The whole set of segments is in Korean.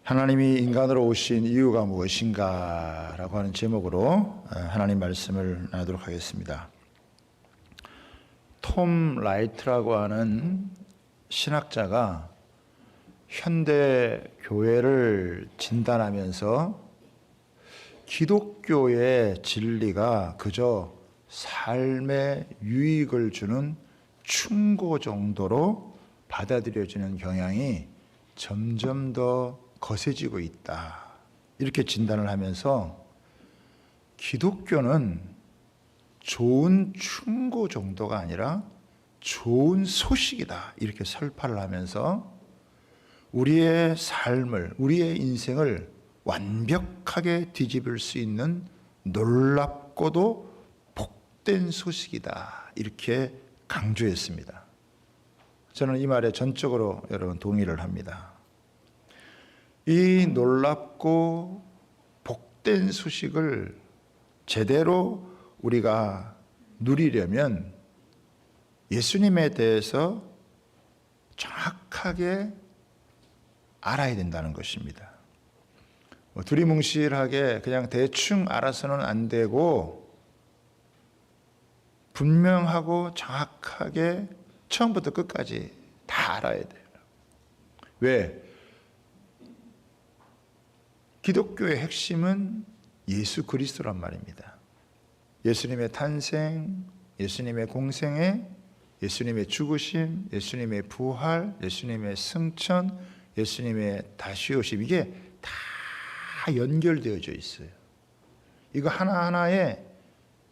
하나님이 인간으로 오신 이유가 무엇인가 라고 하는 제목으로 하나님 말씀을 나누도록 하겠습니다. 톰 라이트라고 하는 신학자가 현대 교회를 진단하면서 기독교의 진리가 그저 삶에 유익을 주는 충고 정도로 받아들여지는 경향이 점점 더 거세지고 있다. 이렇게 진단을 하면서 기독교는 좋은 충고 정도가 아니라 좋은 소식이다. 이렇게 설파를 하면서 우리의 삶을, 우리의 인생을 완벽하게 뒤집을 수 있는 놀랍고도 복된 소식이다. 이렇게 강조했습니다. 저는 이 말에 전적으로 여러분 동의를 합니다. 이 놀랍고 복된 소식을 제대로 우리가 누리려면 예수님에 대해서 정확하게 알아야 된다는 것입니다. 두리뭉실하게 그냥 대충 알아서는 안 되고 분명하고 정확하게 처음부터 끝까지 다 알아야 돼요. 왜? 기독교의 핵심은 예수 그리스도란 말입니다. 예수님의 탄생, 예수님의 공생애, 예수님의 죽으심, 예수님의 부활, 예수님의 승천, 예수님의 다시 오심, 이게 다 연결되어져 있어요. 이거 하나하나에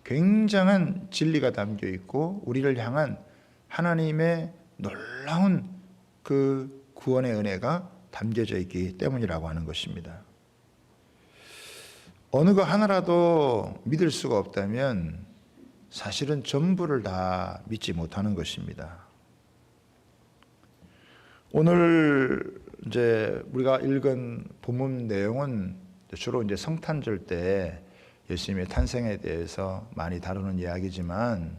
굉장한 진리가 담겨 있고 우리를 향한 하나님의 놀라운 그 구원의 은혜가 담겨져 있기 때문이라고 하는 것입니다. 어느 거 하나라도 믿을 수가 없다면 사실은 전부를 다 믿지 못하는 것입니다. 오늘 이제 우리가 읽은 본문 내용은 주로 이제 성탄절 때 예수님의 탄생에 대해서 많이 다루는 이야기지만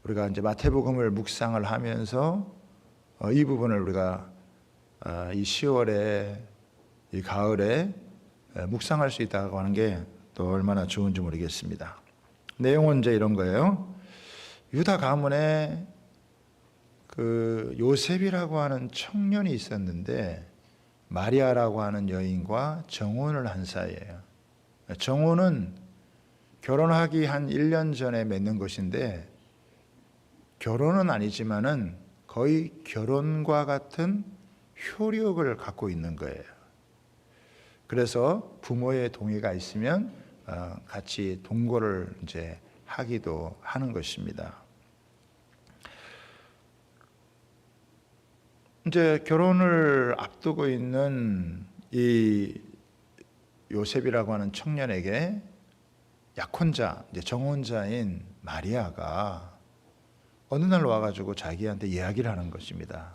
우리가 이제 마태복음을 묵상을 하면서 이 부분을 우리가 이 10월에 이 가을에 묵상할 수 있다고 하는 게 또 얼마나 좋은지 모르겠습니다. 내용은 이제 이런 거예요. 유다 가문에 그 요셉이라고 하는 청년이 있었는데 마리아라고 하는 여인과 정혼을 한 사이예요. 정혼은 결혼하기 한 1년 전에 맺는 것인데 결혼은 아니지만은 거의 결혼과 같은 효력을 갖고 있는 거예요. 그래서 부모의 동의가 있으면 같이 동거를 이제 하기도 하는 것입니다. 이제 결혼을 앞두고 있는 이 요셉이라고 하는 청년에게 약혼자, 이제 정혼자인 마리아가 어느 날 와가지고 자기한테 이야기를 하는 것입니다.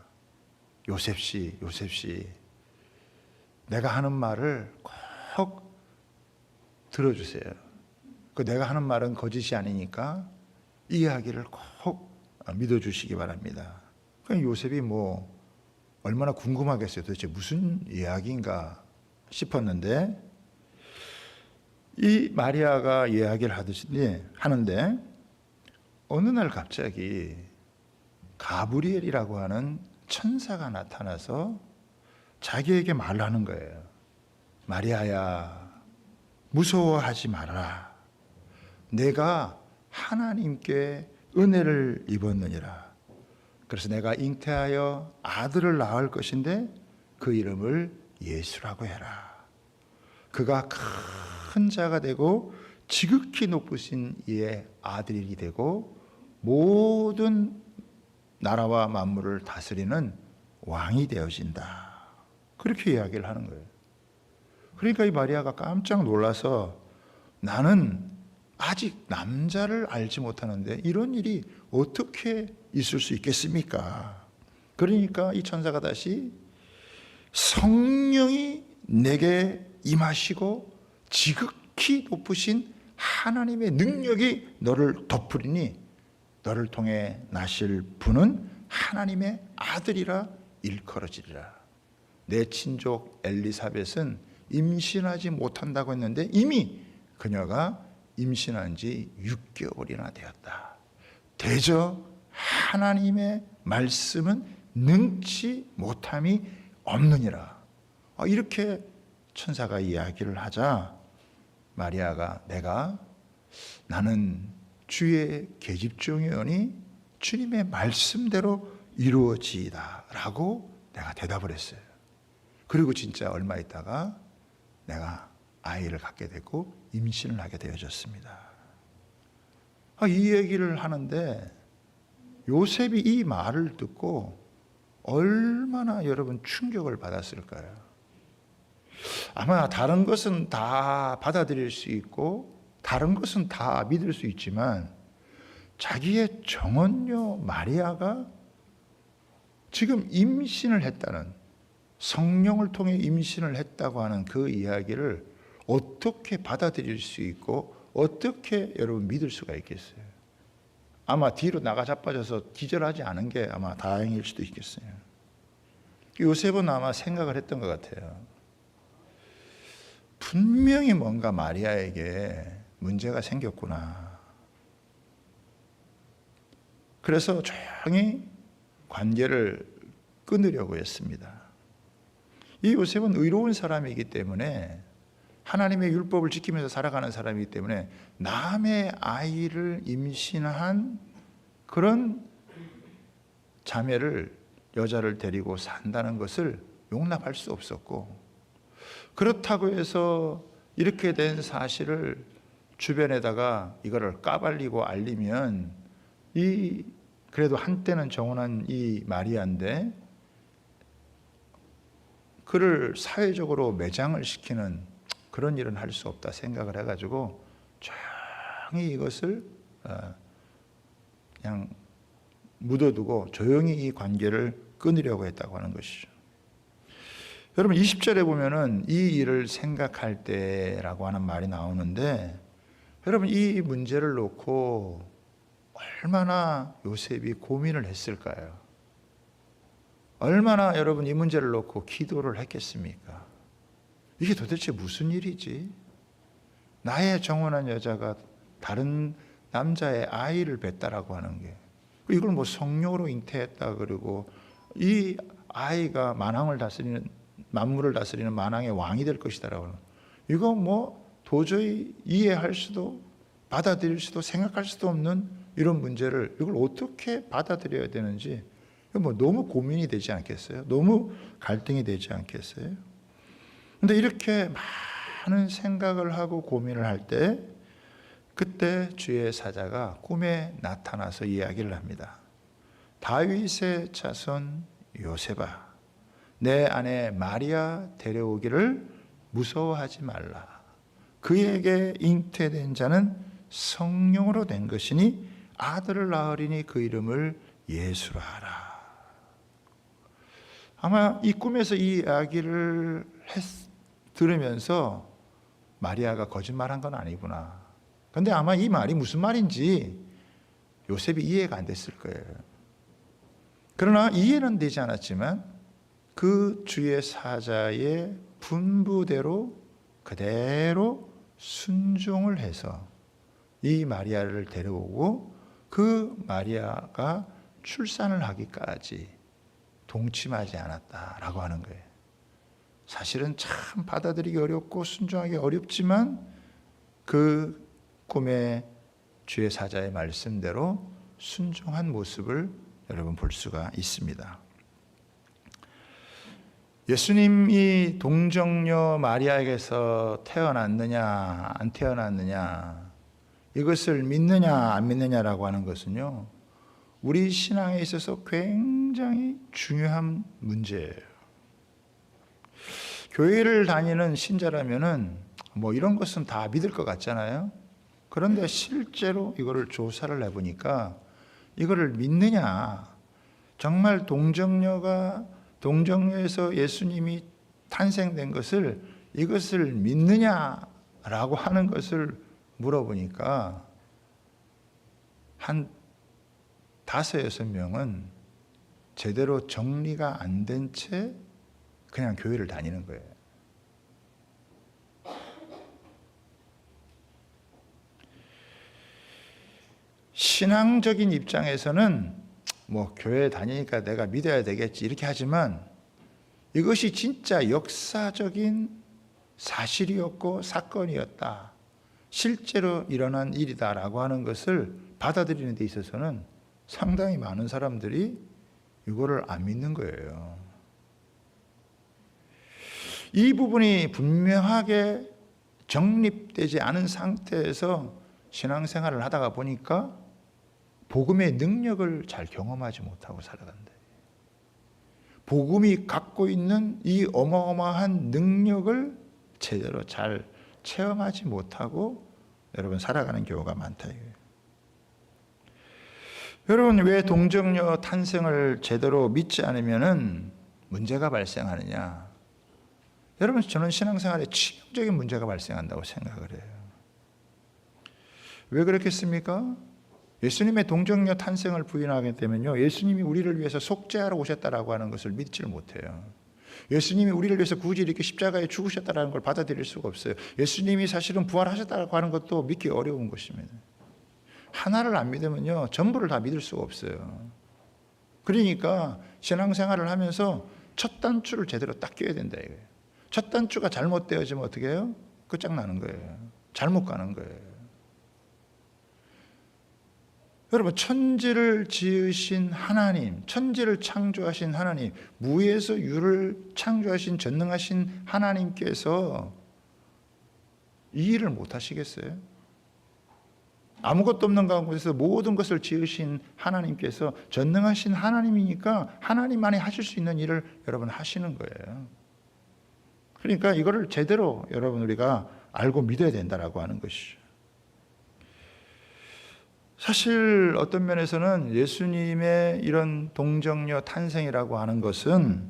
요셉 씨, 내가 하는 말을 꼭 들어주세요. 그 내가 하는 말은 거짓이 아니니까 이 이야기를 꼭 믿어주시기 바랍니다. 그냥 요셉이 뭐 얼마나 궁금하겠어요. 도대체 무슨 이야기인가 싶었는데 이 마리아가 이야기를 하는데 어느 날 갑자기 가브리엘이라고 하는 천사가 나타나서 자기에게 말을 하는 거예요. 마리아야, 무서워하지 말아라. 내가 하나님께 은혜를 입었느니라. 그래서 내가 잉태하여 아들을 낳을 것인데 그 이름을 예수라고 해라. 그가 큰 자가 되고 지극히 높으신 이의 아들이 되고 모든 나라와 만물을 다스리는 왕이 되어진다. 그렇게 이야기를 하는 거예요. 그러니까 이 마리아가 깜짝 놀라서 나는 아직 남자를 알지 못하는데 이런 일이 어떻게 있을 수 있겠습니까? 그러니까 이 천사가 다시 성령이 내게 임하시고 지극히 높으신 하나님의 능력이 너를 덮으리니 너를 통해 나실 분은 하나님의 아들이라 일컬어지리라. 내 친족 엘리사벳은 임신하지 못한다고 했는데 이미 그녀가 임신한 지 6개월이나 되었다. 대저 하나님의 말씀은 능치 못함이 없느니라. 이렇게 천사가 이야기를 하자 마리아가 나는 주의 계집종이오니 주님의 말씀대로 이루어지이다 라고 내가 대답을 했어요. 그리고 진짜 얼마 있다가 내가 아이를 갖게 되고 임신을 하게 되어졌습니다. 이 얘기를 하는데 요셉이 이 말을 듣고 얼마나 여러분 충격을 받았을까요? 아마 다른 것은 다 받아들일 수 있고 다른 것은 다 믿을 수 있지만 자기의 정언녀 마리아가 지금 임신을 했다는, 성령을 통해 임신을 했다고 하는 그 이야기를 어떻게 받아들일 수 있고 어떻게 여러분 믿을 수가 있겠어요? 아마 뒤로 나가 자빠져서 기절하지 않은 게 아마 다행일 수도 있겠어요. 요셉은 아마 생각을 했던 것 같아요. 분명히 뭔가 마리아에게 문제가 생겼구나. 그래서 조용히 관계를 끊으려고 했습니다. 이 요셉은 의로운 사람이기 때문에, 하나님의 율법을 지키면서 살아가는 사람이기 때문에 남의 아이를 임신한 그런 자매를, 여자를 데리고 산다는 것을 용납할 수 없었고, 그렇다고 해서 이렇게 된 사실을 주변에다가 이거를 까발리고 알리면 그래도 한때는 정혼한 이 마리아인데 그를 사회적으로 매장을 시키는 그런 일은 할 수 없다 생각을 해가지고 조용히 이것을 그냥 묻어두고 조용히 이 관계를 끊으려고 했다고 하는 것이죠. 여러분 20절에 보면은 이 일을 생각할 때라고 하는 말이 나오는데, 여러분 이 문제를 놓고 얼마나 요셉이 고민을 했을까요? 얼마나 여러분 이 문제를 놓고 기도를 했겠습니까? 이게 도대체 무슨 일이지? 나의 정혼한 여자가 다른 남자의 아이를 뵀다라고 하는 게, 이걸 뭐 성령으로 잉태했다 그러고 이 아이가 만물을 다스리는 만왕의 왕이 될 것이다라고 하는, 이거 뭐 도저히 이해할 수도 받아들일 수도 생각할 수도 없는 이런 문제를 이걸 어떻게 받아들여야 되는지 뭐 너무 고민이 되지 않겠어요? 너무 갈등이 되지 않겠어요? 근데 이렇게 많은 생각을 하고 고민을 할 때 그때 주의 사자가 꿈에 나타나서 이야기를 합니다. 다윗의 자손 요셉아, 내 아내 마리아 데려오기를 무서워하지 말라. 그에게 잉태된 자는 성령으로 된 것이니 아들을 낳으리니 그 이름을 예수라 하라. 아마 이 꿈에서 이 이야기를 들으면서 마리아가 거짓말한 건 아니구나. 그런데 아마 이 말이 무슨 말인지 요셉이 이해가 안 됐을 거예요. 그러나 이해는 되지 않았지만 그 주의 사자의 분부대로 그대로 순종을 해서 이 마리아를 데려오고 그 마리아가 출산을 하기까지 동침하지 않았다라고 하는 거예요. 사실은 참 받아들이기 어렵고 순종하기 어렵지만 그 꿈의 주의 사자의 말씀대로 순종한 모습을 여러분 볼 수가 있습니다. 예수님이 동정녀 마리아에게서 태어났느냐 안 태어났느냐, 이것을 믿느냐 안 믿느냐라고 하는 것은요, 우리 신앙에 있어서 굉장히 중요한 문제예요. 교회를 다니는 신자라면은 뭐 이런 것은 다 믿을 것 같잖아요. 그런데 실제로 이거를 조사를 해보니까 이거를 믿느냐, 정말 동정녀에서 예수님이 탄생된 것을, 이것을 믿느냐라고 하는 것을 물어보니까 한 5, 6명은 제대로 정리가 안 된 채 그냥 교회를 다니는 거예요. 신앙적인 입장에서는 뭐 교회 다니니까 내가 믿어야 되겠지 이렇게 하지만 이것이 진짜 역사적인 사실이었고 사건이었다, 실제로 일어난 일이다라고 하는 것을 받아들이는 데 있어서는 상당히 많은 사람들이 이거를 안 믿는 거예요. 이 부분이 분명하게 정립되지 않은 상태에서 신앙생활을 하다가 보니까 복음의 능력을 잘 경험하지 못하고 살아간다. 복음이 갖고 있는 이 어마어마한 능력을 제대로 잘 체험하지 못하고 여러분 살아가는 경우가 많다 이거예요. 여러분, 왜 동정녀 탄생을 제대로 믿지 않으면은 문제가 발생하느냐? 여러분, 저는 신앙생활에 치명적인 문제가 발생한다고 생각을 해요. 왜 그렇겠습니까? 예수님의 동정녀 탄생을 부인하게 되면요, 예수님이 우리를 위해서 속죄하러 오셨다라고 하는 것을 믿지를 못해요. 예수님이 우리를 위해서 굳이 이렇게 십자가에 죽으셨다라는 걸 받아들일 수가 없어요. 예수님이 사실은 부활하셨다고 하는 것도 믿기 어려운 것입니다. 하나를 안 믿으면요, 전부를 다 믿을 수가 없어요. 그러니까 신앙생활을 하면서 첫 단추를 제대로 딱 끼워야 된다 이거예요. 첫 단추가 잘못되어지면 어떻게 해요? 끝장나는 거예요. 잘못 가는 거예요. 여러분, 천지를 지으신 하나님, 천지를 창조하신 하나님, 무에서 유를 창조하신 전능하신 하나님께서 이 일을 못 하시겠어요? 아무것도 없는 가운데서 모든 것을 지으신 하나님께서 전능하신 하나님이니까 하나님만이 하실 수 있는 일을 여러분 하시는 거예요. 그러니까 이거를 제대로 여러분 우리가 알고 믿어야 된다라고 하는 것이죠. 사실 어떤 면에서는 예수님의 이런 동정녀 탄생이라고 하는 것은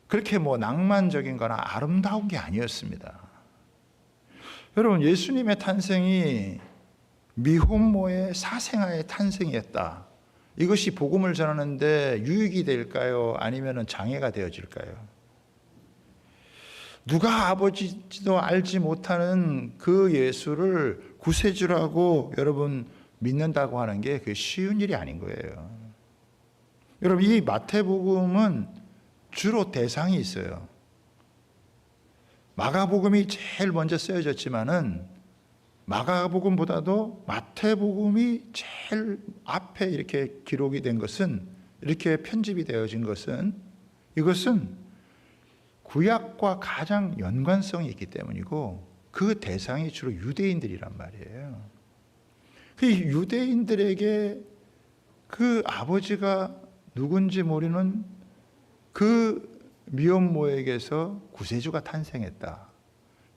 그렇게 뭐 낭만적인 거나 아름다운 게 아니었습니다. 여러분, 예수님의 탄생이 미혼모의 사생아의 탄생이었다. 이것이 복음을 전하는데 유익이 될까요? 아니면 장애가 되어질까요? 누가 아버지도 알지 못하는 그 예수를 구세주라고 여러분 믿는다고 하는 게 그 쉬운 일이 아닌 거예요. 여러분, 이 마태복음은 주로 대상이 있어요. 마가복음이 제일 먼저 쓰여졌지만은 마가복음보다도 마태복음이 제일 앞에 이렇게 기록이 된 것은, 이렇게 편집이 되어진 것은, 이것은 구약과 가장 연관성이 있기 때문이고 그 대상이 주로 유대인들이란 말이에요. 그 유대인들에게 그 아버지가 누군지 모르는 그 미혼모에게서 구세주가 탄생했다.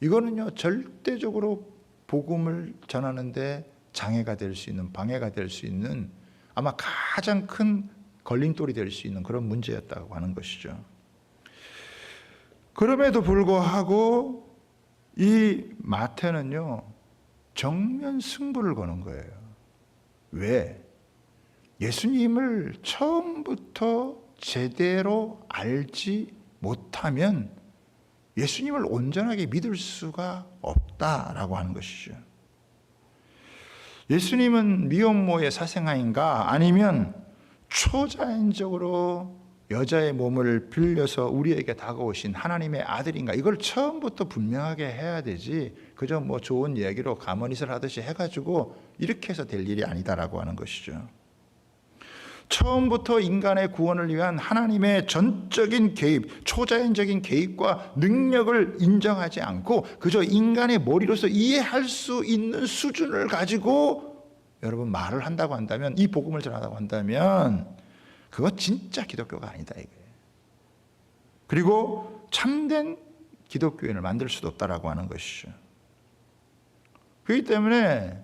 이거는요, 절대적으로 복음을 전하는데 장애가 될 수 있는, 방해가 될 수 있는, 아마 가장 큰 걸림돌이 될 수 있는 그런 문제였다고 하는 것이죠. 그럼에도 불구하고 이 마태는요, 정면 승부를 거는 거예요. 왜? 예수님을 처음부터 제대로 알지 못하면 예수님을 온전하게 믿을 수가 없다라고 하는 것이죠. 예수님은 미혼모의 사생아인가, 아니면 초자연적으로 여자의 몸을 빌려서 우리에게 다가오신 하나님의 아들인가, 이걸 처음부터 분명하게 해야 되지, 그저 뭐 좋은 얘기로 가문이설 하듯이 해가지고 이렇게 해서 될 일이 아니다라고 하는 것이죠. 처음부터 인간의 구원을 위한 하나님의 전적인 개입, 초자연적인 개입과 능력을 인정하지 않고 그저 인간의 머리로서 이해할 수 있는 수준을 가지고 여러분 말을 한다고 한다면, 이 복음을 전한다고 한다면 그거 진짜 기독교가 아니다 이거예요. 그리고 참된 기독교인을 만들 수도 없다라고 하는 것이죠. 그렇기 때문에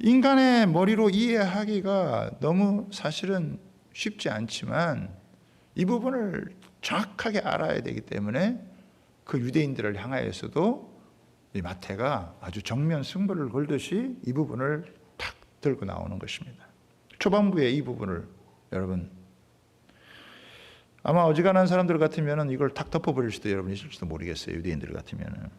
인간의 머리로 이해하기가 너무 사실은 쉽지 않지만 이 부분을 정확하게 알아야 되기 때문에 그 유대인들을 향하여서도 이 마태가 아주 정면 승부를 걸듯이 이 부분을 탁 들고 나오는 것입니다. 초반부에 이 부분을 여러분 아마 어지간한 사람들 같으면 이걸 탁 덮어버릴 수도 여러분 있을지도 모르겠어요. 유대인들 같으면.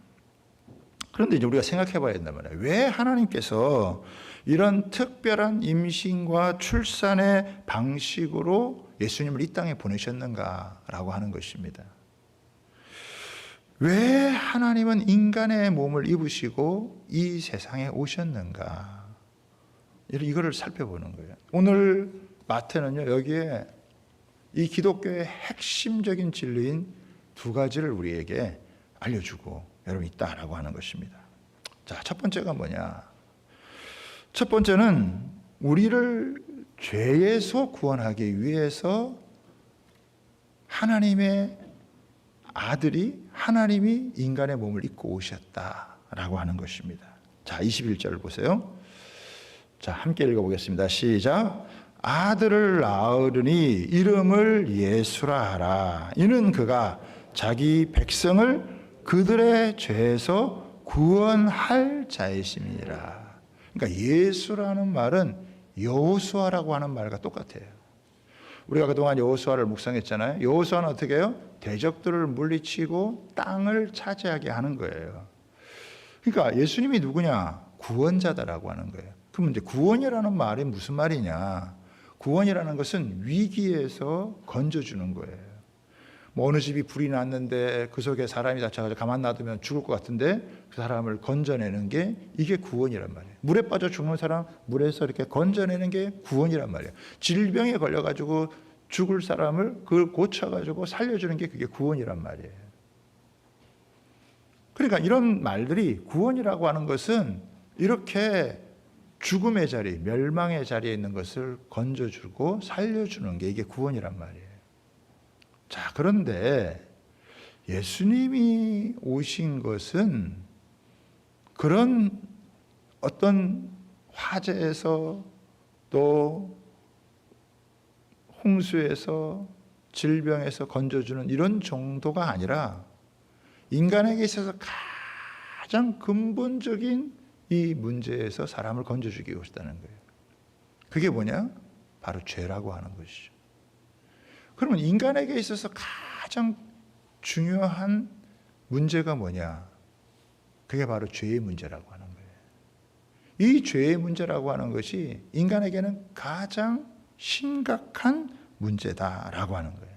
그런데 이제 우리가 생각해 봐야 된단 말이에요. 왜 하나님께서 이런 특별한 임신과 출산의 방식으로 예수님을 이 땅에 보내셨는가라고 하는 것입니다. 왜 하나님은 인간의 몸을 입으시고 이 세상에 오셨는가? 이거를 살펴보는 거예요. 오늘 마태는요, 여기에 이 기독교의 핵심적인 진리인 두 가지를 우리에게 알려주고 여러분 있다라고 하는 것입니다. 자, 첫 번째가 뭐냐? 첫 번째는 우리를 죄에서 구원하기 위해서 하나님의 아들이 하나님이 인간의 몸을 입고 오셨다라고 하는 것입니다. 자, 21절 보세요. 자, 함께 읽어보겠습니다. 시작. 아들을 낳으리니 이름을 예수라 하라. 이는 그가 자기 백성을 그들의 죄에서 구원할 자이심이라. 그러니까 예수라는 말은 여호수아라고 하는 말과 똑같아요. 우리가 그동안 여호수아를 묵상했잖아요. 여호수아는 어떻게 해요? 대적들을 물리치고 땅을 차지하게 하는 거예요. 그러니까 예수님이 누구냐? 구원자다라고 하는 거예요. 그럼 이제 구원이라는 말이 무슨 말이냐? 구원이라는 것은 위기에서 건져주는 거예요. 뭐 어느 집이 불이 났는데 그 속에 사람이 다쳐가지고 가만 놔두면 죽을 것 같은데 그 사람을 건져내는 게 이게 구원이란 말이에요. 물에 빠져 죽는 사람 물에서 이렇게 건져내는 게 구원이란 말이에요. 질병에 걸려가지고 죽을 사람을 그걸 고쳐가지고 살려주는 게 그게 구원이란 말이에요. 그러니까 이런 말들이 구원이라고 하는 것은 이렇게 죽음의 자리, 멸망의 자리에 있는 것을 건져주고 살려주는 게 이게 구원이란 말이에요. 자, 그런데 예수님이 오신 것은 그런 어떤 화재에서 또 홍수에서 질병에서 건져주는 이런 정도가 아니라 인간에게 있어서 가장 근본적인 이 문제에서 사람을 건져주기 위해서다는 거예요. 그게 뭐냐? 바로 죄라고 하는 것이죠. 그러면 인간에게 있어서 가장 중요한 문제가 뭐냐? 그게 바로 죄의 문제라고 하는 거예요. 이 죄의 문제라고 하는 것이 인간에게는 가장 심각한 문제다라고 하는 거예요.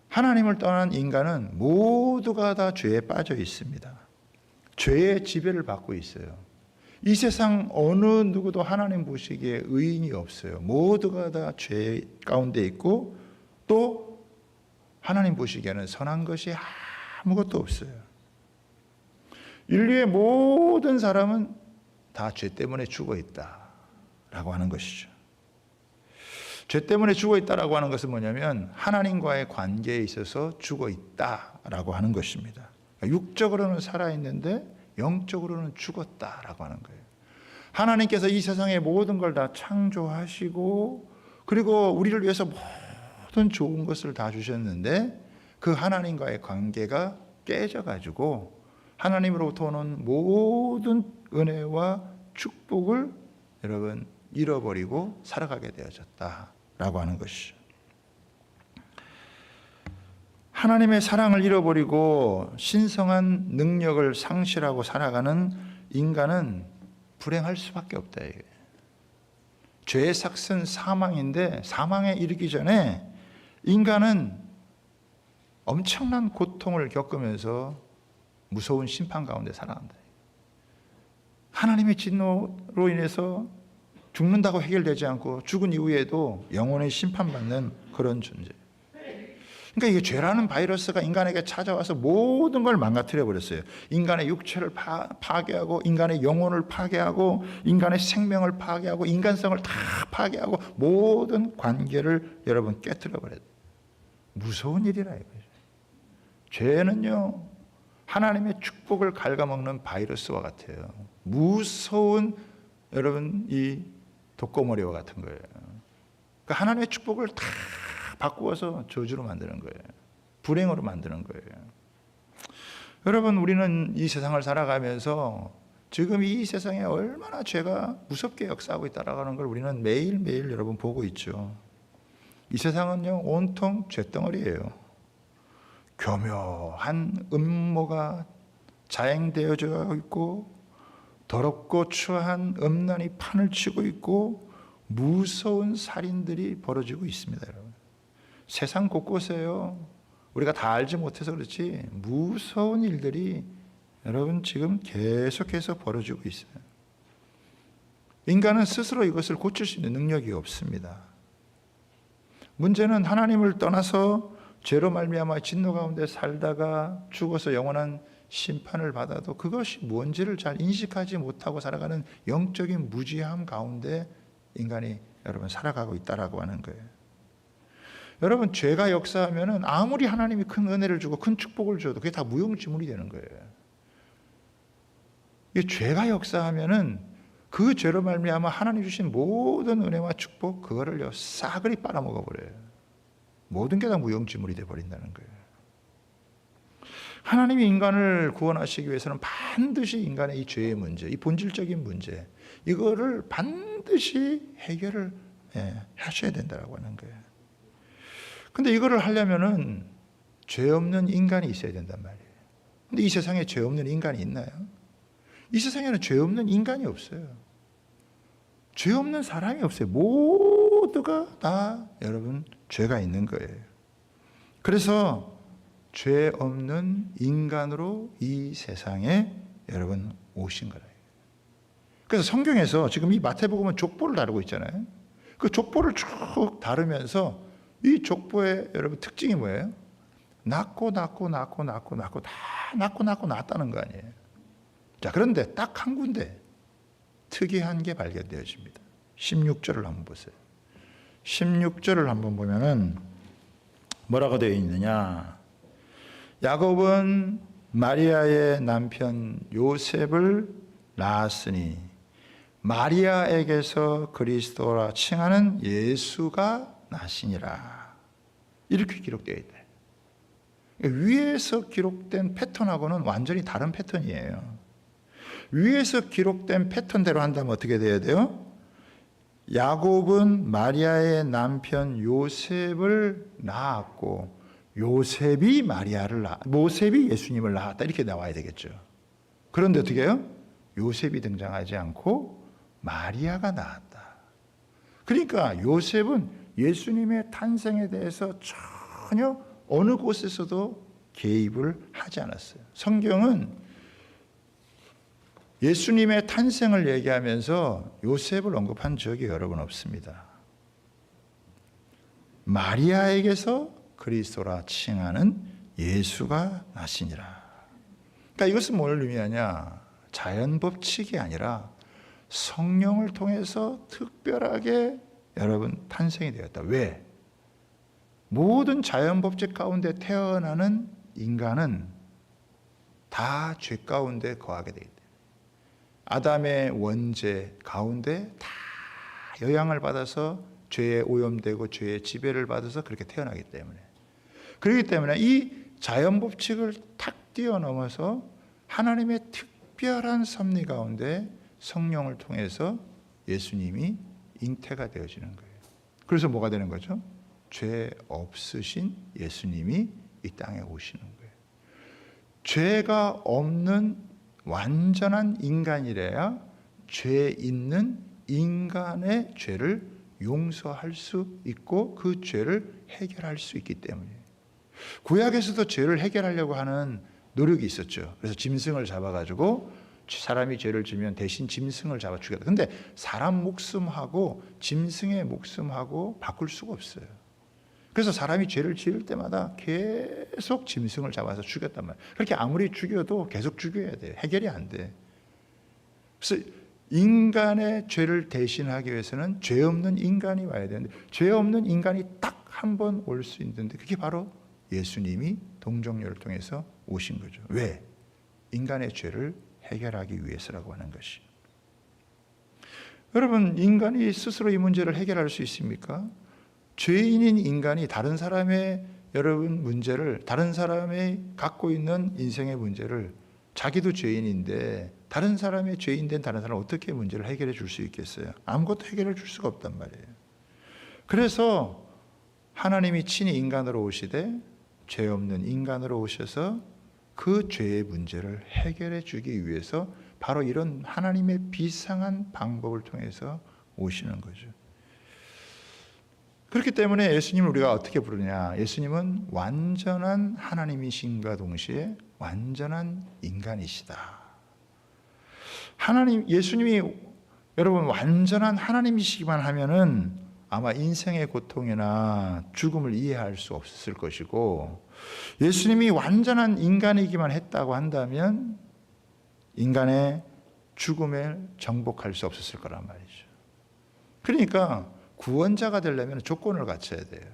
하나님을 떠난 인간은 모두가 다 죄에 빠져 있습니다. 죄의 지배를 받고 있어요. 이 세상 어느 누구도 하나님 보시기에 의인이 없어요. 모두가 다 죄 가운데 있고 또 하나님 보시기에는 선한 것이 아무것도 없어요. 인류의 모든 사람은 다 죄 때문에 죽어 있다라고 하는 것이죠. 죄 때문에 죽어 있다라고 하는 것은 뭐냐면 하나님과의 관계에 있어서 죽어 있다라고 하는 것입니다. 육적으로는 살아있는데 영적으로는 죽었다라고 하는 거예요. 하나님께서 이 세상의 모든 걸 다 창조하시고 그리고 우리를 위해서 모든 좋은 것을 다 주셨는데 그 하나님과의 관계가 깨져가지고 하나님으로부터 오는 모든 은혜와 축복을 여러분 잃어버리고 살아가게 되어졌다라고 하는 것이죠. 하나님의 사랑을 잃어버리고 신성한 능력을 상실하고 살아가는 인간은 불행할 수밖에 없다. 이게. 죄의 삭은 사망인데 사망에 이르기 전에 인간은 엄청난 고통을 겪으면서 무서운 심판 가운데 살아간다. 하나님의 진노로 인해서 죽는다고 해결되지 않고 죽은 이후에도 영원히 심판받는 그런 존재. 그러니까 이게 죄라는 바이러스가 인간에게 찾아와서 모든 걸 망가뜨려 버렸어요. 인간의 육체를 파괴하고 인간의 영혼을 파괴하고 인간의 생명을 파괴하고 인간성을 다 파괴하고 모든 관계를 여러분 깨뜨려 버렸어요. 무서운 일이라 이거죠. 죄는요 하나님의 축복을 갉아먹는 바이러스와 같아요. 무서운 여러분 이 독거머리와 같은 거예요. 그러니까 하나님의 축복을 다 바꾸어서 저주로 만드는 거예요. 불행으로 만드는 거예요. 여러분 우리는 이 세상을 살아가면서 지금 이 세상에 얼마나 죄가 무섭게 역사하고 있다는 걸 우리는 매일매일 여러분 보고 있죠. 이 세상은요, 온통 죄덩어리예요. 교묘한 음모가 자행되어져 있고, 더럽고 추한 음란이 판을 치고 있고, 무서운 살인들이 벌어지고 있습니다, 여러분. 세상 곳곳에요. 우리가 다 알지 못해서 그렇지 무서운 일들이 여러분 지금 계속해서 벌어지고 있어요. 인간은 스스로 이것을 고칠 수 있는 능력이 없습니다. 문제는 하나님을 떠나서 죄로 말미암아 진노 가운데 살다가 죽어서 영원한 심판을 받아도 그것이 뭔지를 잘 인식하지 못하고 살아가는 영적인 무지함 가운데 인간이 여러분 살아가고 있다라고 하는 거예요. 여러분, 죄가 역사하면은 아무리 하나님이 큰 은혜를 주고 큰 축복을 줘도 그게 다 무용지물이 되는 거예요. 이 죄가 역사하면은 그 죄로 말미암아 하나님 주신 모든 은혜와 축복 그거를요 싸그리 빨아먹어 버려요. 모든 게 다 무용지물이 돼 버린다는 거예요. 하나님이 인간을 구원하시기 위해서는 반드시 인간의 이 죄의 문제, 이 본질적인 문제, 이거를 반드시 해결을 하셔야 된다고 하는 거예요. 근데 이거를 하려면은 죄 없는 인간이 있어야 된단 말이에요. 근데 이 세상에 죄 없는 인간이 있나요? 이 세상에는 죄 없는 인간이 없어요. 죄 없는 사람이 없어요. 모두가 다 여러분 죄가 있는 거예요. 그래서 죄 없는 인간으로 이 세상에 여러분 오신 거예요. 그래서 성경에서 지금 이 마태복음은 족보를 다루고 있잖아요. 그 족보를 쭉 다루면서 이 족보의 여러분 특징이 뭐예요? 낳고 다 낳고 낳았다는 거 아니에요. 자, 그런데 딱 한 군데 특이한 게 발견되어집니다. 16절을 한번 보세요. 16절을 한번 보면은 뭐라고 되어 있느냐? 야곱은 마리아의 남편 요셉을 낳았으니 마리아에게서 그리스도라 칭하는 예수가 나시니라. 이렇게 기록되어 있다. 위에서 기록된 패턴하고는 완전히 다른 패턴이에요. 위에서 기록된 패턴대로 한다면 어떻게 돼야 돼요? 야곱은 마리아의 남편 요셉을 낳았고 요셉이 모셉이 예수님을 낳았다. 이렇게 나와야 되겠죠. 그런데 어떻게 해요? 요셉이 등장하지 않고 마리아가 낳았다. 그러니까 요셉은 예수님의 탄생에 대해서 전혀 어느 곳에서도 개입을 하지 않았어요. 성경은 예수님의 탄생을 얘기하면서 요셉을 언급한 적이 여러 번 없습니다. 마리아에게서 그리스도라 칭하는 예수가 나시니라. 그러니까 이것은 뭘 의미하냐? 자연 법칙이 아니라 성령을 통해서 특별하게 여러분 탄생이 되었다. 왜? 모든 자연 법칙 가운데 태어나는 인간은 다 죄 가운데 거하게 되기 때문에 아담의 원죄 가운데 다 영향을 받아서 죄에 오염되고 죄의 지배를 받아서 그렇게 태어나기 때문에, 그렇기 때문에 이 자연 법칙을 탁 뛰어넘어서 하나님의 특별한 섭리 가운데 성령을 통해서 예수님이 잉태가 되어지는 거예요. 그래서 뭐가 되는 거죠? 죄 없으신 예수님이 이 땅에 오시는 거예요. 죄가 없는 완전한 인간이래야 죄 있는 인간의 죄를 용서할 수 있고 그 죄를 해결할 수 있기 때문이에요. 구약에서도 죄를 해결하려고 하는 노력이 있었죠. 그래서 짐승을 잡아가지고 사람이 죄를 지면 대신 짐승을 잡아 죽였다. 근데 사람 목숨하고 짐승의 목숨하고 바꿀 수가 없어요. 그래서 사람이 죄를 지을 때마다 계속 짐승을 잡아서 죽였단 말이에요. 그렇게 아무리 죽여도 계속 죽여야 돼요. 해결이 안 돼. 그래서 인간의 죄를 대신하기 위해서는 죄 없는 인간이 와야 되는데 죄 없는 인간이 딱 한 번 올 수 있는데 그게 바로 예수님이 동정녀를 통해서 오신 거죠. 왜? 인간의 죄를 해결하기 위해서라고 하는 것이. 여러분, 인간이 스스로 이 문제를 해결할 수 있습니까? 죄인인 인간이 다른 사람의 여러분 문제를, 다른 사람이 갖고 있는 인생의 문제를, 자기도 죄인인데 다른 사람의 죄인된 다른 사람은 어떻게 문제를 해결해 줄 수 있겠어요? 아무것도 해결해 줄 수가 없단 말이에요. 그래서 하나님이 친히 인간으로 오시되 죄 없는 인간으로 오셔서 그 죄의 문제를 해결해 주기 위해서 바로 이런 하나님의 비상한 방법을 통해서 오시는 거죠. 그렇기 때문에 예수님을 우리가 어떻게 부르냐? 예수님은 완전한 하나님이신과 동시에 완전한 인간이시다. 예수님이 여러분 완전한 하나님이시기만 하면은 아마 인생의 고통이나 죽음을 이해할 수 없었을 것이고, 예수님이 완전한 인간이기만 했다고 한다면 인간의 죽음을 정복할 수 없었을 거란 말이죠. 그러니까 구원자가 되려면 조건을 갖춰야 돼요.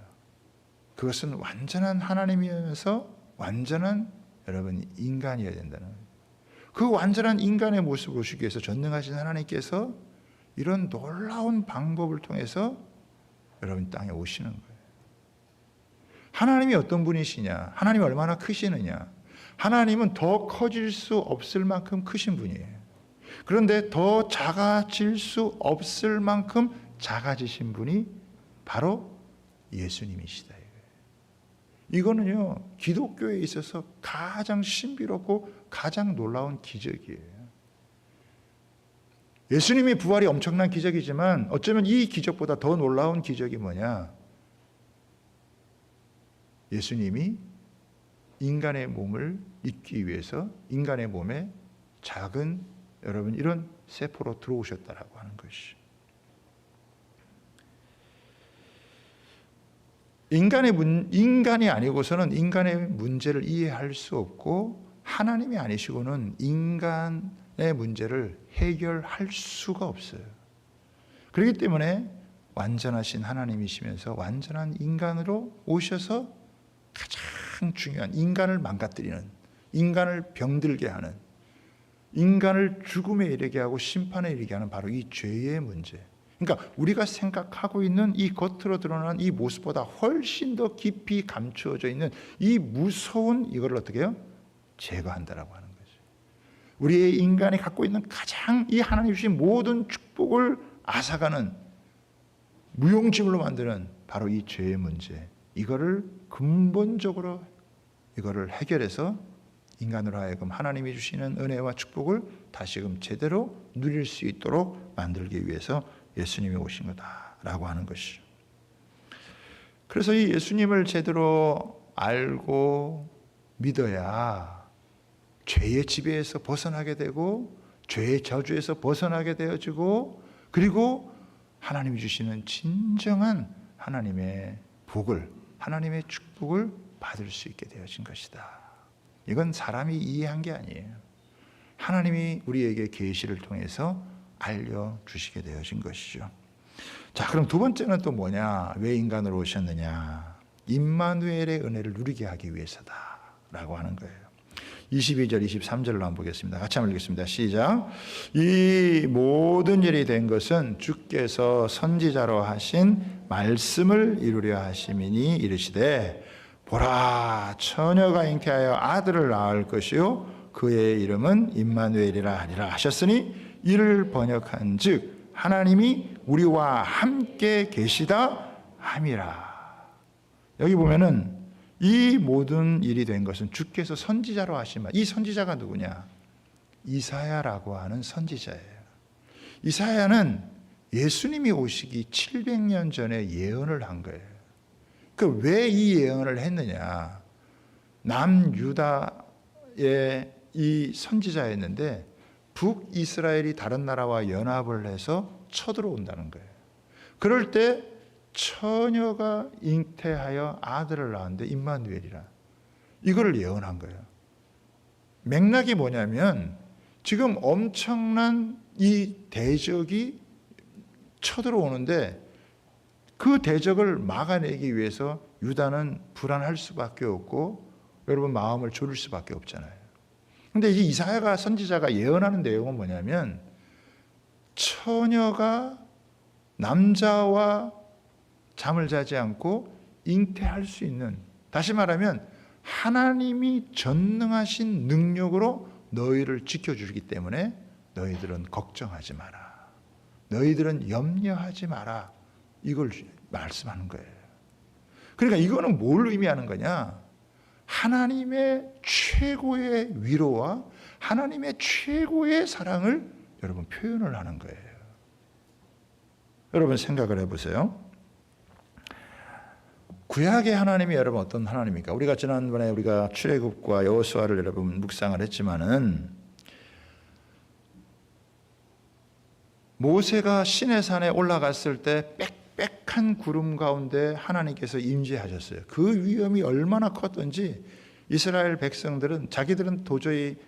그것은 완전한 하나님이면서 완전한 여러분 인간이어야 된다는 거예요. 그 완전한 인간의 모습을 보시기 위해서 전능하신 하나님께서 이런 놀라운 방법을 통해서 여러분 땅에 오시는 거예요. 하나님이 어떤 분이시냐? 하나님이 얼마나 크시느냐? 하나님은 더 커질 수 없을 만큼 크신 분이에요. 그런데 더 작아질 수 없을 만큼 작아지신 분이 바로 예수님이시다. 이거는요, 기독교에 있어서 가장 신비롭고 가장 놀라운 기적이에요. 예수님의 부활이 엄청난 기적이지만 어쩌면 이 기적보다 더 놀라운 기적이 뭐냐? 예수님이 인간의 몸을 입기 위해서 인간의 몸에 작은 여러분 이런 세포로 들어오셨다라고 하는 것이. 인간이 아니고서는 인간의 문제를 이해할 수 없고, 하나님이 아니시고는 인간의 문제를 해결할 수가 없어요. 그렇기 때문에 완전하신 하나님이시면서 완전한 인간으로 오셔서 가장 중요한 인간을 망가뜨리는, 인간을 병들게 하는, 인간을 죽음에 이르게 하고 심판에 이르게 하는 바로 이 죄의 문제. 그러니까 우리가 생각하고 있는 이 겉으로 드러나는 이 모습보다 훨씬 더 깊이 감추어져 있는 이 무서운 이거를 어떻게 해요? 제거한다라고 하는 거죠. 우리의 인간이 갖고 있는 가장 이 하나님 주신 모든 축복을 앗아가는 무용지물로 만드는 바로 이 죄의 문제. 이거를 근본적으로 이거를 해결해서 인간으로 하여금 하나님이 주시는 은혜와 축복을 다시금 제대로 누릴 수 있도록 만들기 위해서 예수님이 오신 거다라고 하는 것이죠. 그래서 이 예수님을 제대로 알고 믿어야 죄의 지배에서 벗어나게 되고 죄의 저주에서 벗어나게 되어지고, 그리고 하나님이 주시는 진정한 하나님의 복을, 하나님의 축복을 받을 수 있게 되어진 것이다. 이건 사람이 이해한 게 아니에요. 하나님이 우리에게 계시를 통해서 알려주시게 되어진 것이죠. 자, 그럼 두 번째는 또 뭐냐? 왜 인간으로 오셨느냐? 임마누엘의 은혜를 누리게 하기 위해서다라고 하는 거예요. 22절, 23절로 한번 보겠습니다. 같이 한번 읽겠습니다. 시작. 이 모든 일이 된 것은 주께서 선지자로 하신 말씀을 이루려 하심이니 이르시되, 보라, 처녀가 잉태하여 아들을 낳을 것이요 그의 이름은 임마누엘이라 하리라 하셨으니, 이를 번역한 즉 하나님이 우리와 함께 계시다 함이라. 여기 보면은 이 모든 일이 된 것은 주께서 선지자로 하신 말. 이 선지자가 누구냐? 이사야라고 하는 선지자예요. 이사야는 예수님이 오시기 700년 전에 예언을 한 거예요. 그 왜 이 예언을 했느냐? 남유다의 이 선지자였는데 북이스라엘이 다른 나라와 연합을 해서 쳐들어온다는 거예요. 그럴 때 처녀가 잉태하여 아들을 낳았는데 임마누엘이라, 이거를 예언한 거예요. 맥락이 뭐냐면 지금 엄청난 이 대적이 쳐들어오는데 그 대적을 막아내기 위해서 유다는 불안할 수밖에 없고 여러분 마음을 졸일 수밖에 없잖아요. 근데 이 이사야가 선지자가 예언하는 내용은 뭐냐면 처녀가 남자와 잠을 자지 않고 잉태할 수 있는, 다시 말하면 하나님이 전능하신 능력으로 너희를 지켜주기 때문에 너희들은 걱정하지 마라. 너희들은 염려하지 마라. 이걸 말씀하는 거예요. 그러니까 이거는 뭘 의미하는 거냐? 하나님의 최고의 위로와 하나님의 최고의 사랑을 여러분 표현을 하는 거예요. 여러분 생각을 해보세요. 구약의 하나님이 여러분 어떤 하나님입니까? 우리가 지난번에 우리가 출애굽과 여호수아를 여러분 묵상을 했지만은 모세가 시내산에 올라갔을 때 빽빽한 구름 가운데 하나님께서 임재하셨어요. 그 위험이 얼마나 컸던지 이스라엘 백성들은 자기들은 도저히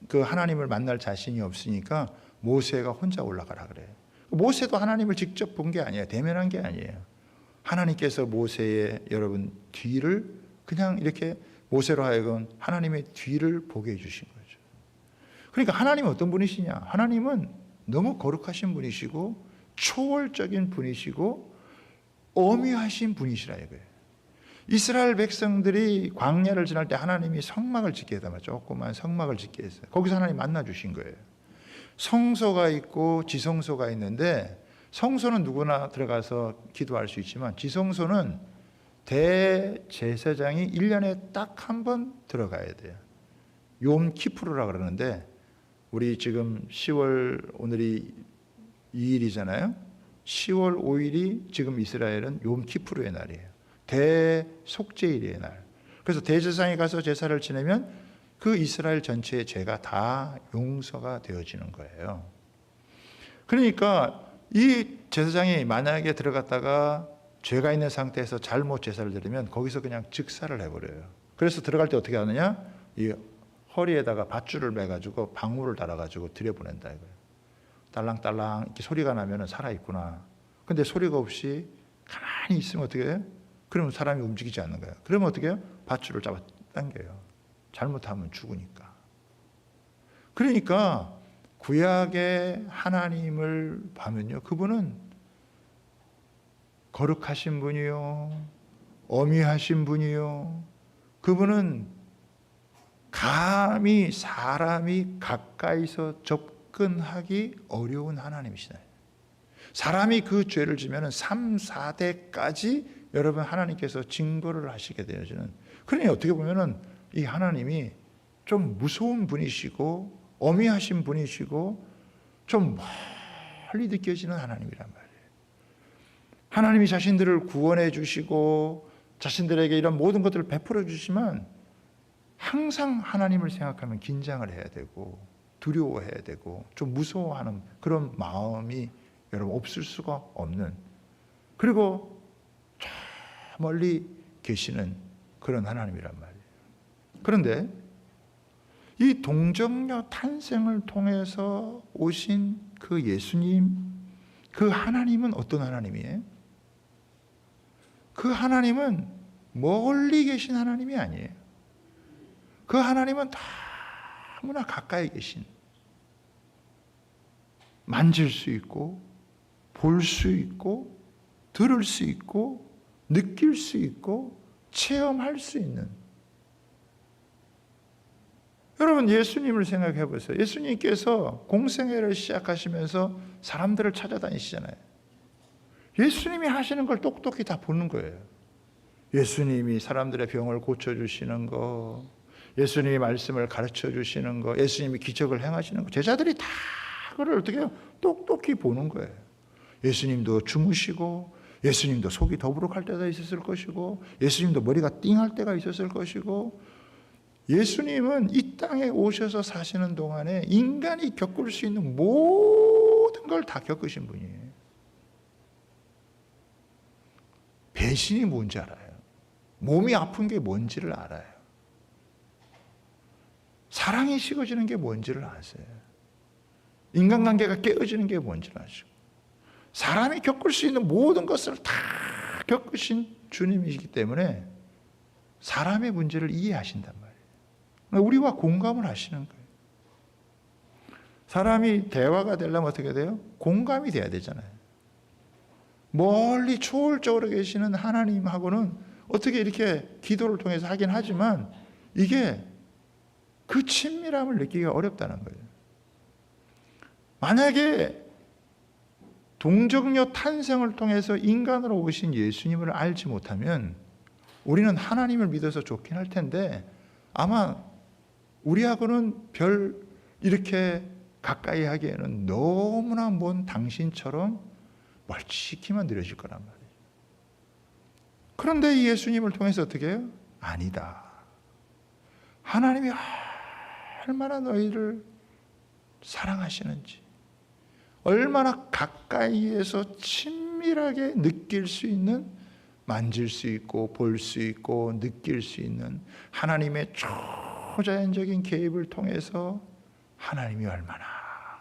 그 하나님을 만날 자신이 없으니까 모세가 혼자 올라가라 그래요. 모세도 하나님을 직접 본 게 아니에요. 대면한 게 아니에요. 하나님께서 모세의 여러분 뒤를 그냥 이렇게 모세로 하여금 하나님의 뒤를 보게 해주신 거죠. 그러니까 하나님은 어떤 분이시냐? 하나님은 너무 거룩하신 분이시고 초월적인 분이시고 엄위하신 분이시라 이거예요. 이스라엘 백성들이 광야를 지날 때 하나님이 성막을 짓게 했단 말이에요. 조그만 성막을 짓게 했어요. 거기서 하나님 만나 주신 거예요. 성소가 있고 지성소가 있는데 성소는 누구나 들어가서 기도할 수 있지만 지성소는 대제사장이 1년에 딱 한 번 들어가야 돼요. 욤 키푸르라 그러는데 우리 지금 10월 오늘이 2일이잖아요. 10월 5일이 지금 이스라엘은 욤 키푸르의 날이에요. 대속죄일의 날. 그래서 대제사장이 가서 제사를 지내면 그 이스라엘 전체의 죄가 다 용서가 되어지는 거예요. 그러니까 이 제사장이 만약에 들어갔다가 죄가 있는 상태에서 잘못 제사를 드리면 거기서 그냥 즉사를 해버려요. 그래서 들어갈 때 어떻게 하느냐? 이 허리에다가 밧줄을 매가지고 방울을 달아가지고 들여보낸다 이거예요. 딸랑딸랑 이렇게 소리가 나면 살아있구나. 근데 소리가 없이 가만히 있으면 어떻게 해요? 그러면 사람이 움직이지 않는 거예요. 그러면 어떻게 해요? 밧줄을 잡아 당겨요. 잘못하면 죽으니까. 그러니까 구약의 하나님을 보면요, 그분은 거룩하신 분이요, 엄위하신 분이요, 그분은 감히 사람이 가까이서 접근하기 어려운 하나님이시다. 사람이 그 죄를 지면 3, 4대까지 여러분 하나님께서 징벌을 하시게 되어지는. 그러니 어떻게 보면은 이 하나님이 좀 무서운 분이시고 엄위하신 분이시고 좀 멀리 느껴지는 하나님이란 말이에요. 하나님이 자신들을 구원해 주시고 자신들에게 이런 모든 것들을 베풀어 주시면 항상 하나님을 생각하면 긴장을 해야 되고 두려워해야 되고 좀 무서워하는 그런 마음이 여러분 없을 수가 없는, 그리고 저 멀리 계시는 그런 하나님이란 말이에요. 그런데 이 동정녀 탄생을 통해서 오신 그 예수님, 그 하나님은 어떤 하나님이에요? 그 하나님은 멀리 계신 하나님이 아니에요. 그 하나님은 너무나 가까이 계신, 만질 수 있고 볼 수 있고 들을 수 있고 느낄 수 있고 체험할 수 있는. 여러분 예수님을 생각해 보세요. 예수님께서 공생애를 시작하시면서 사람들을 찾아다니시잖아요. 예수님이 하시는 걸 똑똑히 다 보는 거예요. 예수님이 사람들의 병을 고쳐주시는 거, 예수님이 말씀을 가르쳐 주시는 거, 예수님이 기적을 행하시는 거, 제자들이 다 그걸 어떻게 해요? 똑똑히 보는 거예요. 예수님도 주무시고, 예수님도 속이 더부룩할 때가 있었을 것이고, 예수님도 머리가 띵할 때가 있었을 것이고, 예수님은 이 땅에 오셔서 사시는 동안에 인간이 겪을 수 있는 모든 걸 다 겪으신 분이에요. 배신이 뭔지 알아요. 몸이 아픈 게 뭔지를 알아요. 사랑이 식어지는 게 뭔지를 아세요. 인간관계가 깨어지는 게 뭔지를 아시고, 사람이 겪을 수 있는 모든 것을 다 겪으신 주님이시기 때문에 사람의 문제를 이해하신단 말이에요. 우리와 공감을 하시는 거예요. 사람이 대화가 되려면 어떻게 돼요? 공감이 돼야 되잖아요. 멀리 초월적으로 계시는 하나님하고는 어떻게 이렇게 기도를 통해서 하긴 하지만 이게 그 친밀함을 느끼기가 어렵다는 거예요. 만약에 동정녀 탄생을 통해서 인간으로 오신 예수님을 알지 못하면 우리는 하나님을 믿어서 좋긴 할 텐데 아마 우리하고는 별 이렇게 가까이 하기에는 너무나 먼 당신처럼 멀찍이만 느려질 거란 말이에요. 그런데 이 예수님을 통해서 어떻게 해요? 아니다. 하나님이 얼마나 너희를 사랑하시는지, 얼마나 가까이에서 친밀하게 느낄 수 있는, 만질 수 있고 볼 수 있고 느낄 수 있는 하나님의 초자연적인 개입을 통해서 하나님이 얼마나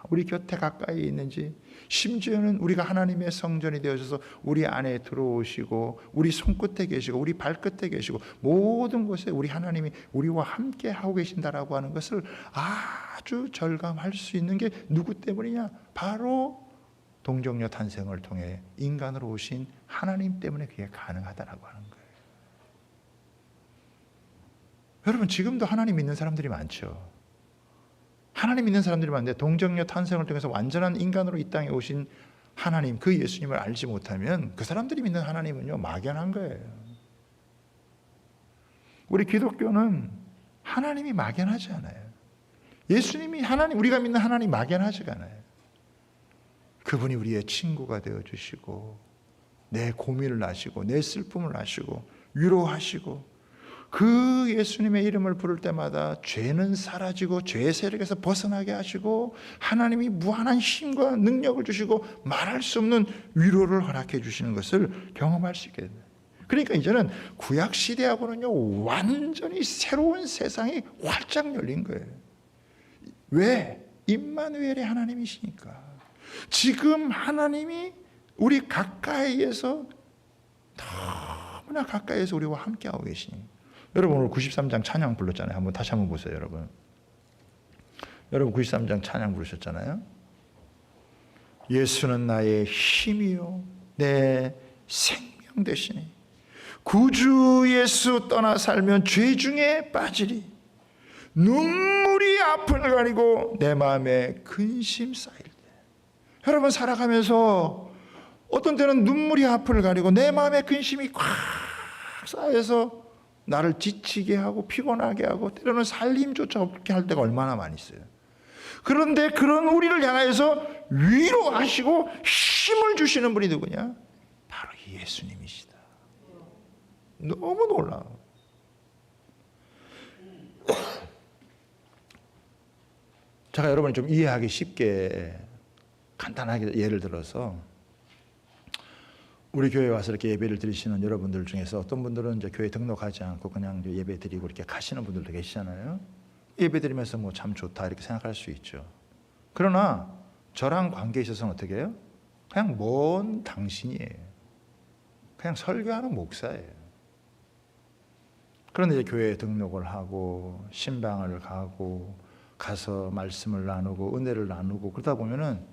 우리 곁에 가까이 있는지, 심지어는 우리가 하나님의 성전이 되어져서 우리 안에 들어오시고 우리 손끝에 계시고 우리 발끝에 계시고 모든 곳에 우리 하나님이 우리와 함께 하고 계신다라고 하는 것을 아주 절감할 수 있는 게 누구 때문이냐? 바로 동정녀 탄생을 통해 인간으로 오신 하나님 때문에 그게 가능하다라고 하는 거예요. 여러분, 지금도 하나님 믿는 사람들이 많죠. 하나님 믿는 사람들이 많은데 동정녀 탄생을 통해서 완전한 인간으로 이 땅에 오신 하나님, 그 예수님을 알지 못하면 그 사람들이 믿는 하나님은요, 막연한 거예요. 우리 기독교는 하나님이 막연하지 않아요. 예수님이 하나님, 우리가 믿는 하나님 막연하지가 않아요. 그분이 우리의 친구가 되어주시고 내 고민을 아시고 내 슬픔을 아시고 위로하시고, 그 예수님의 이름을 부를 때마다 죄는 사라지고 죄의 세력에서 벗어나게 하시고 하나님이 무한한 힘과 능력을 주시고 말할 수 없는 위로를 허락해 주시는 것을 경험할 수 있게 됩니다. 그러니까 이제는 구약 시대하고는요, 완전히 새로운 세상이 활짝 열린 거예요. 왜? 임마누엘의 하나님이시니까. 지금 하나님이 우리 가까이에서, 너무나 가까이에서 우리와 함께하고 계시니. 여러분, 오늘 93장 찬양 불렀잖아요. 다시 한번 보세요, 여러분. 여러분, 93장 찬양 부르셨잖아요. 예수는 나의 힘이요 내 생명 되시니 구주 예수 떠나 살면 죄 중에 빠지리. 눈물이 앞을 가리고 내 마음에 근심 쌓일 때. 여러분, 살아가면서 어떤 때는 눈물이 앞을 가리고 내 마음에 근심이 꽉 쌓여서 나를 지치게 하고 피곤하게 하고 때로는 살림조차 없게 할 때가 얼마나 많이 있어요. 그런데 그런 우리를 향해서 위로하시고 힘을 주시는 분이 누구냐? 바로 예수님이시다. 너무 놀라워. 제가 여러분이 좀 이해하기 쉽게 간단하게 예를 들어서, 우리 교회에 와서 이렇게 예배를 드리시는 여러분들 중에서 어떤 분들은 이제 교회 등록하지 않고 그냥 예배 드리고 이렇게 가시는 분들도 계시잖아요. 예배 드리면서 뭐 참 좋다 이렇게 생각할 수 있죠. 그러나 저랑 관계에 있어서는 어떻게 해요? 그냥 먼 당신이에요. 그냥 설교하는 목사예요. 그런데 이제 교회에 등록을 하고 신방을 가고 가서 말씀을 나누고 은혜를 나누고 그러다 보면은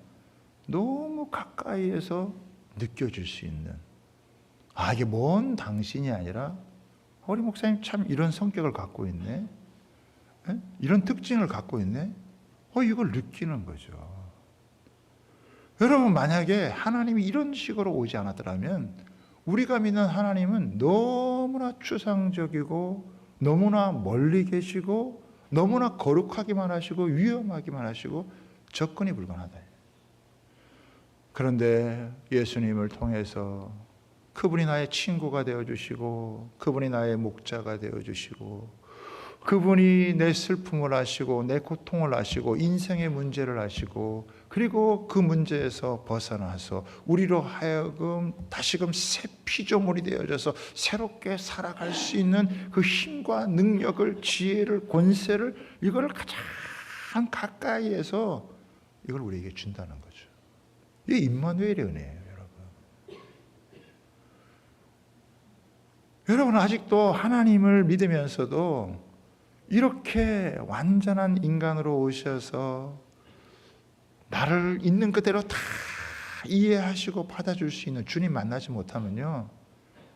너무 가까이에서 느껴질 수 있는, 이게 먼 당신이 아니라 우리 목사님 참 이런 성격을 갖고 있네, 이런 특징을 갖고 있네, 이걸 느끼는 거죠. 여러분, 만약에 하나님이 이런 식으로 오지 않았더라면 우리가 믿는 하나님은 너무나 추상적이고 너무나 멀리 계시고 너무나 거룩하기만 하시고 위험하기만 하시고 접근이 불가능하다. 그런데 예수님을 통해서 그분이 나의 친구가 되어주시고 그분이 나의 목자가 되어주시고 그분이 내 슬픔을 아시고 내 고통을 아시고 인생의 문제를 아시고, 그리고 그 문제에서 벗어나서 우리로 하여금 다시금 새 피조물이 되어져서 새롭게 살아갈 수 있는 그 힘과 능력을, 지혜를, 권세를, 이거를 가장 가까이에서 이걸 우리에게 준다는 거죠. 이게 임마누엘의 은혜예요, 여러분. 여러분, 아직도 하나님을 믿으면서도 이렇게 완전한 인간으로 오셔서 나를 있는 그대로 다 이해하시고 받아줄 수 있는 주님 만나지 못하면요,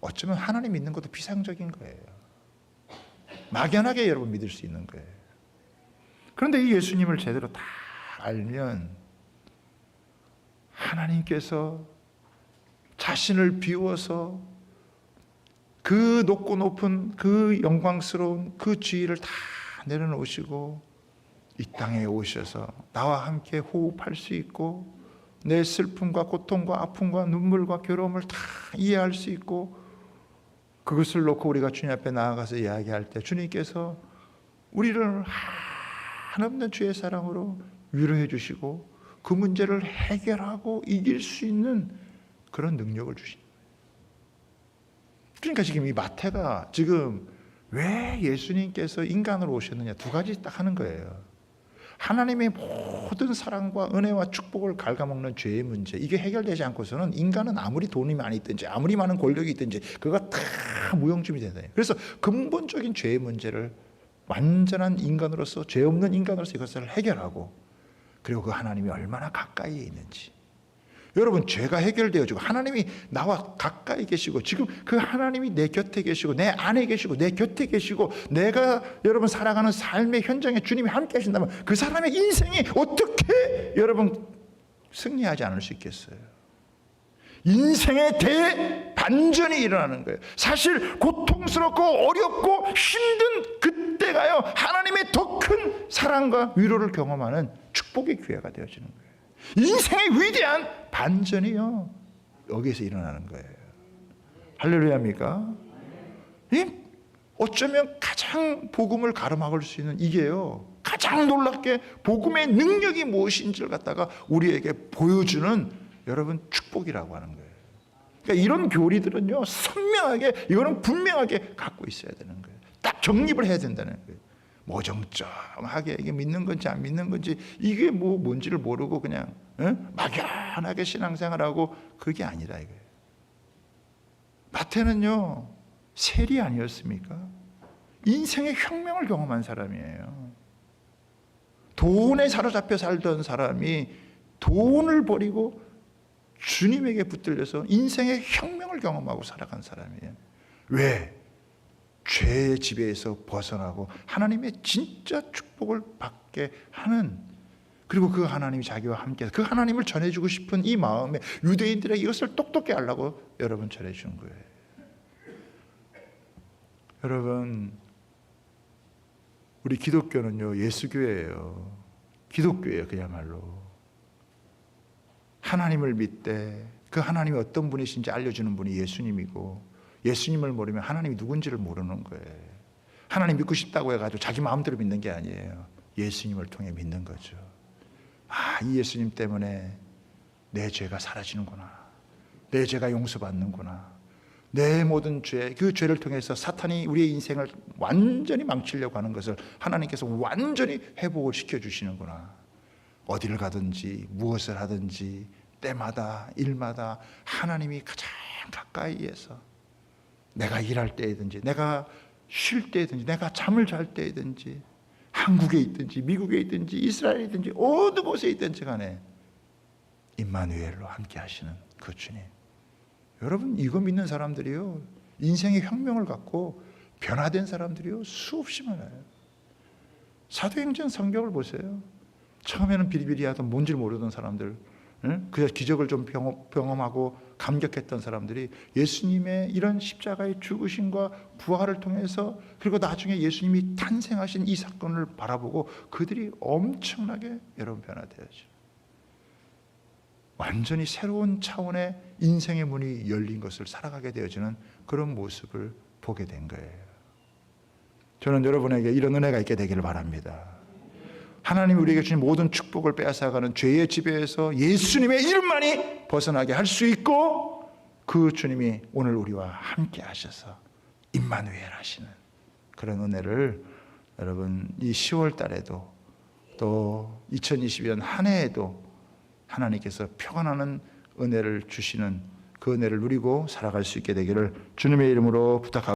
어쩌면 하나님 믿는 것도 비상적인 거예요. 막연하게 여러분 믿을 수 있는 거예요. 그런데 이 예수님을 제대로 다 알면 하나님께서 자신을 비워서 그 높고 높은 그 영광스러운 그 지위를 다 내려놓으시고 이 땅에 오셔서 나와 함께 호흡할 수 있고 내 슬픔과 고통과 아픔과 눈물과 괴로움을 다 이해할 수 있고 그것을 놓고 우리가 주님 앞에 나아가서 이야기할 때 주님께서 우리를 한없는 주의 사랑으로 위로해 주시고 그 문제를 해결하고 이길 수 있는 그런 능력을 주신 거예요. 그러니까 지금 이 마태가 지금 왜 예수님께서 인간으로 오셨느냐 두 가지 딱 하는 거예요. 하나님의 모든 사랑과 은혜와 축복을 갉아먹는 죄의 문제, 이게 해결되지 않고서는 인간은 아무리 돈이 많이 있든지 아무리 많은 권력이 있든지 그거가 다 무용지물이 된다. 그래서 근본적인 죄의 문제를 완전한 인간으로서, 죄 없는 인간으로서 이것을 해결하고, 그리고 그 하나님이 얼마나 가까이에 있는지. 여러분, 죄가 해결되어지고 하나님이 나와 가까이 계시고 지금 그 하나님이 내 곁에 계시고 내 안에 계시고 내 곁에 계시고 내가 여러분 살아가는 삶의 현장에 주님이 함께 하신다면 그 사람의 인생이 어떻게 여러분 승리하지 않을 수 있겠어요? 인생의 대반전이 일어나는 거예요. 사실 고통스럽고 어렵고 힘든 그때가요, 하나님의 더 큰 사랑과 위로를 경험하는 축복의 기회가 되어지는 거예요. 인생의 위대한 반전이요, 여기에서 일어나는 거예요. 할렐루야입니까? 어쩌면 가장 복음을 가로막을 수 있는 이게요, 가장 놀랍게 복음의 능력이 무엇인지를 갖다가 우리에게 보여주는 여러분 축복이라고 하는 거예요. 그러니까 이런 교리들은요, 선명하게, 이거는 분명하게 갖고 있어야 되는 거예요. 딱 정립을 해야 된다는 거예요. 모정쩡하게 이게 믿는 건지 안 믿는 건지 이게 뭔지를 모르고 그냥 막연하게 신앙생활하고 그게 아니라 이거예요. 마태는요, 세리 아니었습니까? 인생의 혁명을 경험한 사람이에요. 돈에 사로잡혀 살던 사람이 돈을 버리고 주님에게 붙들려서 인생의 혁명을 경험하고 살아간 사람이에요. 왜? 죄의 지배에서 벗어나고 하나님의 진짜 축복을 받게 하는, 그리고 그 하나님이 자기와 함께 그 하나님을 전해주고 싶은 이 마음에 유대인들에게 이것을 똑똑히 하려고 여러분 전해준 거예요. 여러분, 우리 기독교는요, 예수교예요. 기독교예요. 그야말로 하나님을 믿되 그 하나님이 어떤 분이신지 알려주는 분이 예수님이고, 예수님을 모르면 하나님이 누군지를 모르는 거예요. 하나님 믿고 싶다고 해가지고 자기 마음대로 믿는 게 아니에요. 예수님을 통해 믿는 거죠. 아, 이 예수님 때문에 내 죄가 사라지는구나, 내 죄가 용서받는구나, 내 모든 죄, 그 죄를 통해서 사탄이 우리의 인생을 완전히 망치려고 하는 것을 하나님께서 완전히 회복을 시켜주시는구나. 어디를 가든지 무엇을 하든지 때마다 일마다 하나님이 가장 가까이에서, 내가 일할 때이든지 내가 쉴 때이든지 내가 잠을 잘 때이든지 한국에 있든지 미국에 있든지 이스라엘에 있든지 어느 곳에 있든지 간에 임마누엘로 함께 하시는 그 주님. 여러분, 이거 믿는 사람들이요, 인생의 혁명을 갖고 변화된 사람들이요 수없이 많아요. 사도행전 성경을 보세요. 처음에는 비리비리하던 뭔지를 모르던 사람들, 그냥 기적을 좀 경험하고 감격했던 사람들이 예수님의 이런 십자가의 죽으심과 부활을 통해서, 그리고 나중에 예수님이 탄생하신 이 사건을 바라보고 그들이 엄청나게 여러분 변화되었죠. 완전히 새로운 차원의 인생의 문이 열린 것을 살아가게 되어지는 그런 모습을 보게 된 거예요. 저는 여러분에게 이런 은혜가 있게 되기를 바랍니다. 하나님이 우리에게 주신 모든 축복을 빼앗아가는 죄의 지배에서 예수님의 이름만이 벗어나게 할 수 있고, 그 주님이 오늘 우리와 함께 하셔서 임마누엘 하시는 그런 은혜를 여러분 이 10월 달에도 또 2022년 한 해에도 하나님께서 평안하는 은혜를 주시는 그 은혜를 누리고 살아갈 수 있게 되기를 주님의 이름으로 부탁하고